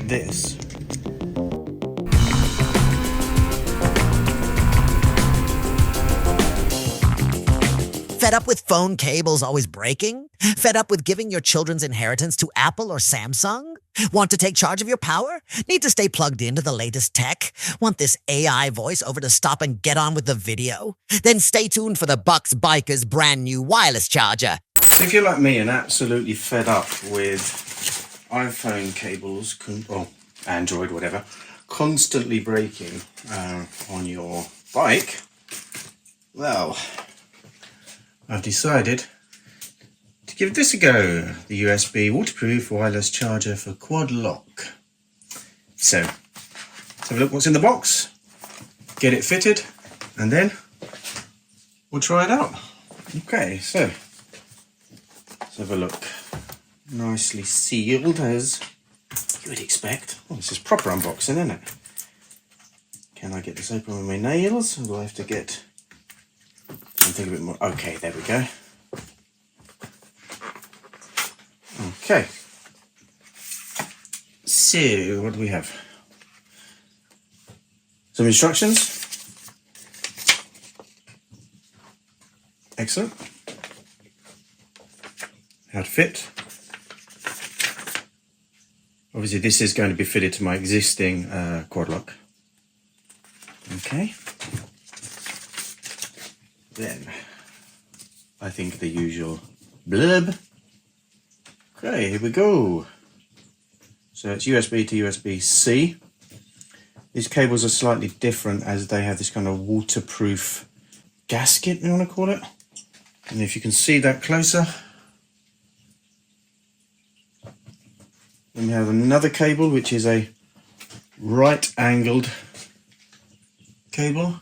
like this. Fed up with phone cables always breaking? Fed up with giving your children's inheritance to Apple or Samsung? Want to take charge of your power? Need to stay plugged into the latest tech? Want this AI voiceover to stop and get on with the video? Then stay tuned for the Bucks Biker's brand new wireless charger. If you're like me and absolutely fed up with iPhone cables, or Android, whatever, constantly breaking on your bike, well, I've decided to give this a go. The USB waterproof wireless charger for Quadlock. So, let's have a look what's in the box, get it fitted, and then we'll try it out. Okay, so let's have a look. Nicely sealed as you would expect. Oh, this is proper unboxing, isn't it? Can I get this open with my nails? Or do I have to get something a bit more? Okay, there we go. Okay. So, what do we have? Some instructions. Excellent. How to fit. Obviously, this is going to be fitted to my existing Quadlock. Okay. Then, I think the usual blurb. Okay, here we go. So it's USB to USB-C. These cables are slightly different as they have this kind of waterproof gasket, you want to call it. And if you can see that closer, then we have another cable which is a right-angled cable.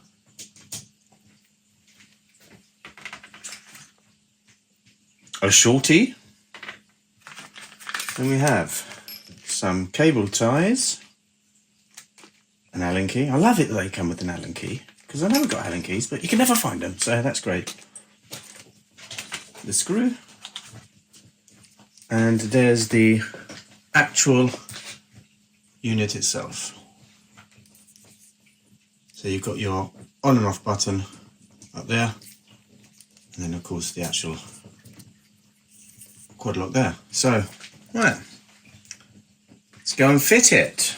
A shorty. Then we have some cable ties, an Allen key. I love it that they come with an Allen key, because I never got Allen keys, but you can never find them, so that's great. The screw. And there's the actual unit itself. So you've got your on and off button up there, and then of course the actual Quadlock there. So, right, let's go and fit it.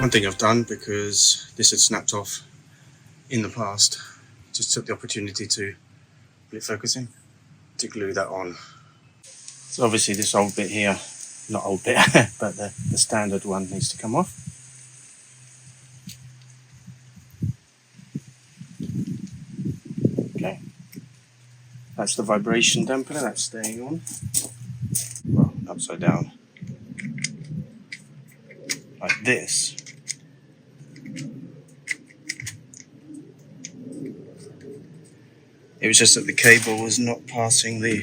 One thing I've done, because this had snapped off in the past, just took the opportunity to get it focusing, to glue that on. So obviously this old bit here, not old bit, but the standard one needs to come off. Okay, that's the vibration dampener, that's staying on. Well, upside down, like this. It was just that the cable was not passing the...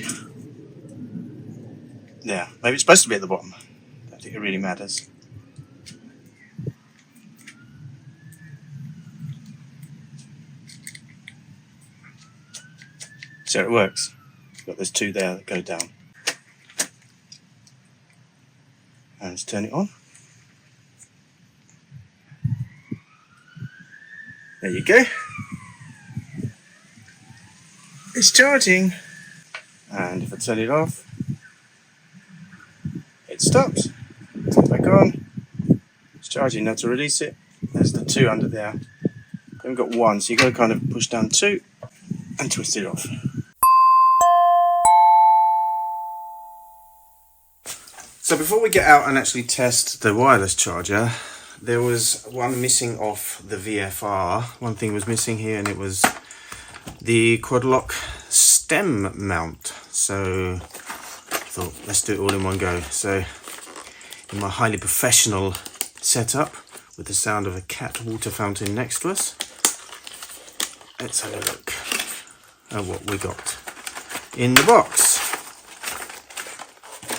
Yeah, maybe it's supposed to be at the bottom. I don't think it really matters. So it works. Got those two there that go down. And let's turn it on. There you go. It's charging. And if I turn it off, it stops. Turn it back on. It's charging. Now to release it, there's the two under there. We've got one, so you've got to kind of push down two and twist it off. So before we get out and actually test the wireless charger, there was one missing off the VFR. One thing was missing here, and it was the Quadlock Stem Mount. So I thought, let's do it all in one go. So in my highly professional setup with the sound of a cat water fountain next to us, let's have a look at what we got in the box.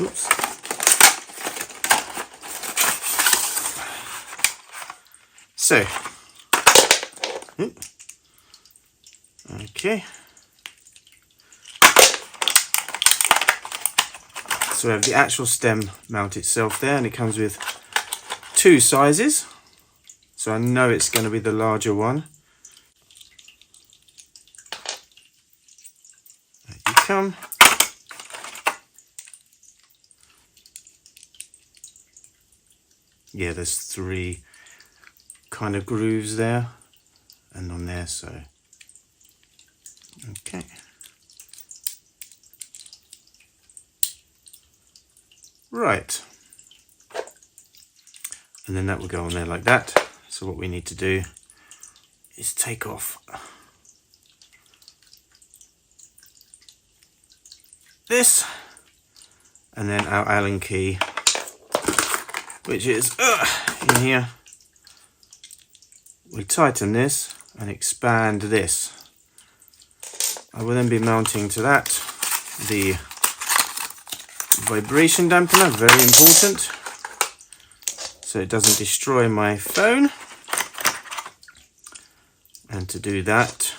Oops. So, okay. So we have the actual stem mount itself there, and it comes with two sizes. So I know it's going to be the larger one. There you come. Yeah, there's three kind of grooves there and on there, so okay. Right, and then that will go on there like that. So what we need to do is take off this, and then our Allen key, which is in here. We tighten this and expand this. I will then be mounting to that the vibration dampener, very important, so it doesn't destroy my phone. And to do that,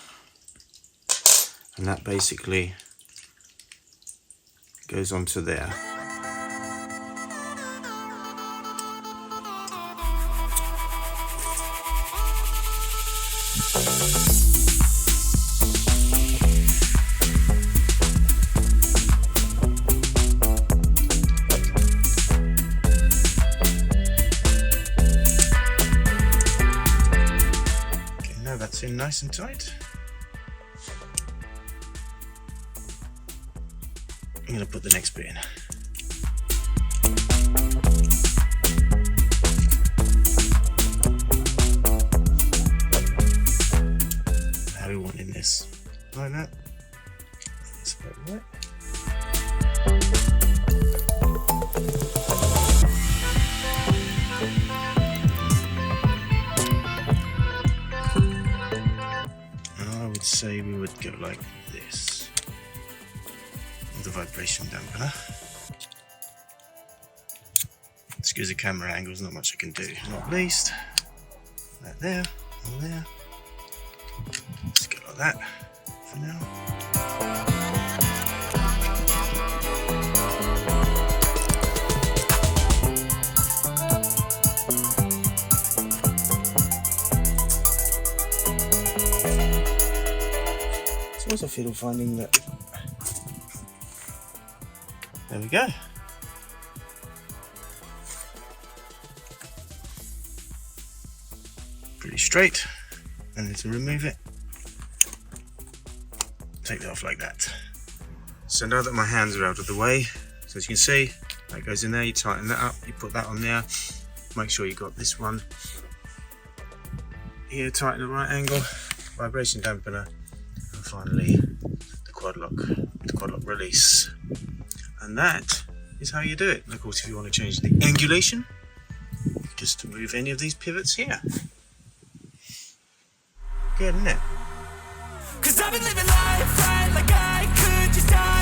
and that basically goes onto there. That's in nice and tight. I'm going to put the next bit in. How we want in this, like that. It's about right. Say we would go like this with the vibration dampener. Excuse the camera angle, there's not much I can do. Not least, that there, and there. Just go like that for now. I also feel finding that. There we go. Pretty straight. And then to remove it, take that off like that. So now that my hands are out of the way, so as you can see, that goes in there, you tighten that up, you put that on there, make sure you got this one here tight at the right angle, vibration dampener, and finally the Quadlock release. And that is how you do it. And of course, if you want to change the angulation, just move any of these pivots here. Good, isn't it? 'Cause I've been living life right like I could just die.